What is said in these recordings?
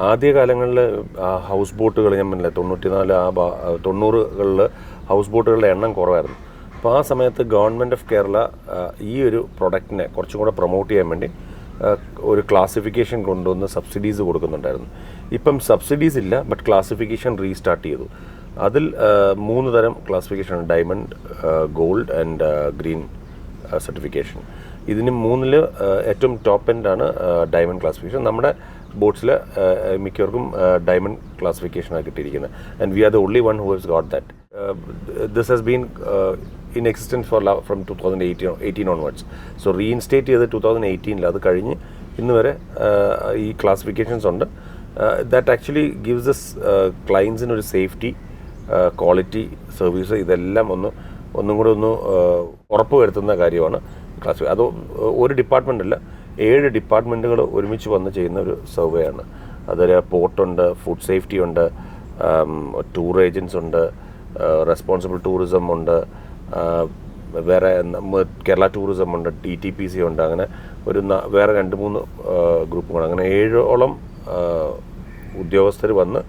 ആദ്യകാലങ്ങളിൽ ഹൗസ് ബോട്ടുകൾ ഞാൻ പറഞ്ഞില്ല 90കളിൽ ഹൗസ് ബോട്ടുകളുടെ എണ്ണം കുറവായിരുന്നു. അപ്പോൾ ആ സമയത്ത് ഗവൺമെൻറ് ഓഫ് കേരള ഈ ഒരു പ്രൊഡക്റ്റിനെ കുറച്ചും കൂടെ പ്രൊമോട്ട് ചെയ്യാൻ വേണ്ടി ഒരു ക്ലാസിഫിക്കേഷൻ കൊണ്ടുവന്ന് സബ്സിഡീസ് കൊടുക്കുന്നുണ്ടായിരുന്നു. ഇപ്പം സബ്സിഡീസ് ഇല്ല, ബട്ട് ക്ലാസിഫിക്കേഷൻ റീസ്റ്റാർട്ട് ചെയ്തു. അതിൽ 3 തരം classification: diamond, gold and green certification. ഇതിന് 3ൽ ഏറ്റവും ടോപ്പ് എൻഡാണ് ഡയമണ്ട് ക്ലാസിഫിക്കേഷൻ. നമ്മുടെ ബോട്ട്സിൽ മിക്കവർക്കും ഡയമണ്ട് ക്ലാസിഫിക്കേഷനാണ് കിട്ടിയിരിക്കുന്നത്. And we are the only one who has got that. This has been in existence from 2018 onwards. So reinstate ചെയ്ത് 2018 അത് കഴിഞ്ഞ് ഇന്ന് വരെ ഈ ക്ലാസിഫിക്കേഷൻസ് ഉണ്ട്. ദാറ്റ് ആക്ച്വലി ഗിവ്സ് ദസ് ക്ലയൻസിന് ഒരു സേഫ്റ്റി, ക്വാളിറ്റി സർവീസ്, ഇതെല്ലാം ഒന്നും കൂടെ ഉറപ്പ് വരുത്തുന്ന കാര്യമാണ് ക്ലാസിഫിക്കേഷൻ. അത് ഒരു ഡിപ്പാർട്ട്മെൻറ്റല്ല, 7 ഡിപ്പാർട്ട്മെൻറ്റുകൾ ഒരുമിച്ച് വന്ന് ചെയ്യുന്ന ഒരു സർവേ ആണ്. അതിൽ പോർട്ടുണ്ട്, ഫുഡ് സേഫ്റ്റി ഉണ്ട്, ടൂർ ഏജൻസ് ഉണ്ട്, റെസ്പോൺസിബിൾ ടൂറിസം ഉണ്ട്, വേറെ കേരള ടൂറിസം ഉണ്ട്, TTPC ഉണ്ട്. അങ്ങനെ വേറെ 2-3 ഗ്രൂപ്പുകൾ, അങ്ങനെ 7ഓളം ഉദ്യോഗസ്ഥർ വന്ന്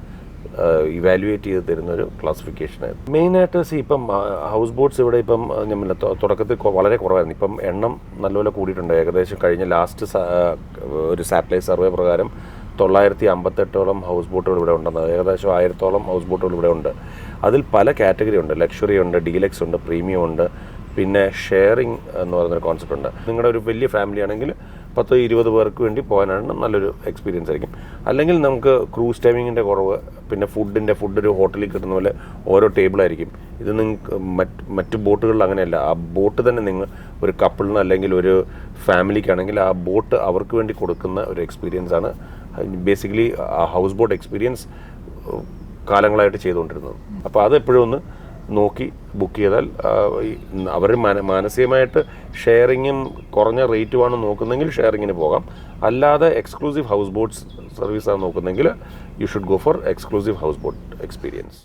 ഇവാലുവേറ്റ് ചെയ്ത് തരുന്നൊരു ക്ലാസിഫിക്കേഷനായിരുന്നു. മെയിനായിട്ട് ഇപ്പം ഹൗസ് ബോട്ട്സ് ഇവിടെ ഇപ്പം ഞാൻ തുടക്കത്തിൽ വളരെ കുറവായിരുന്നു. ഇപ്പം എണ്ണം നല്ലപോലെ കൂടിയിട്ടുണ്ട്. ഏകദേശം കഴിഞ്ഞ ലാസ്റ്റ് ഒരു സാറ്റലൈറ്റ് സർവേ പ്രകാരം 958ഓളം ഹൗസ് ബോട്ടുകൾ ഇവിടെ ഉണ്ടെന്ന്. ഏകദേശം 1000ഓളം ഹൗസ് ബോട്ടുകൾ ഇവിടെ ഉണ്ട്. അതിൽ പല കാറ്റഗറി ഉണ്ട്. ലക്ഷറി ഉണ്ട്, ഡീലക്സ് ഉണ്ട്, പ്രീമിയം ഉണ്ട്, പിന്നെ ഷെയറിങ് എന്ന് പറയുന്നൊരു കോൺസെപ്റ്റ് ഉണ്ട്. നിങ്ങളുടെ ഒരു വലിയ ഫാമിലി ആണെങ്കിൽ 10-20 പേർക്ക് വേണ്ടി പോകാനാണ് നല്ലൊരു എക്സ്പീരിയൻസ് ആയിരിക്കും. അല്ലെങ്കിൽ നമുക്ക് ക്രൂസ് ടൈമിങ്ങിൻ്റെ കുറവ്, പിന്നെ ഫുഡ് ഒരു ഹോട്ടലിൽ കിട്ടുന്ന പോലെ ഓരോ ടേബിളായിരിക്കും. ഇത് നിങ്ങൾക്ക് മറ്റു ബോട്ടുകളിൽ അങ്ങനെയല്ല. ആ ബോട്ട് തന്നെ നിങ്ങൾ ഒരു കപ്പിളിന് അല്ലെങ്കിൽ ഒരു ഫാമിലിക്കാണെങ്കിൽ ആ ബോട്ട് അവർക്ക് വേണ്ടി കൊടുക്കുന്ന ഒരു എക്സ്പീരിയൻസ് ആണ് ബേസിക്കലി ആ ഹൗസ് ബോട്ട് എക്സ്പീരിയൻസ് കാലങ്ങളായിട്ട് ചെയ്തുകൊണ്ടിരുന്നത്. അപ്പോൾ അത് എപ്പോഴും ഒന്ന് നോക്കി ബുക്ക് ചെയ്താൽ അവർ മാനസികമായിട്ട് ഷെയറിങ്ങും കുറഞ്ഞ റേറ്റുമാണ് നോക്കുന്നെങ്കിൽ ഷെയറിങ്ങിന് പോകാം. അല്ലാതെ എക്സ്ക്ലൂസീവ് ഹൗസ് ബോട്ട്സ് സർവീസാണ് നോക്കുന്നെങ്കിൽ you should go for exclusive house boat experience.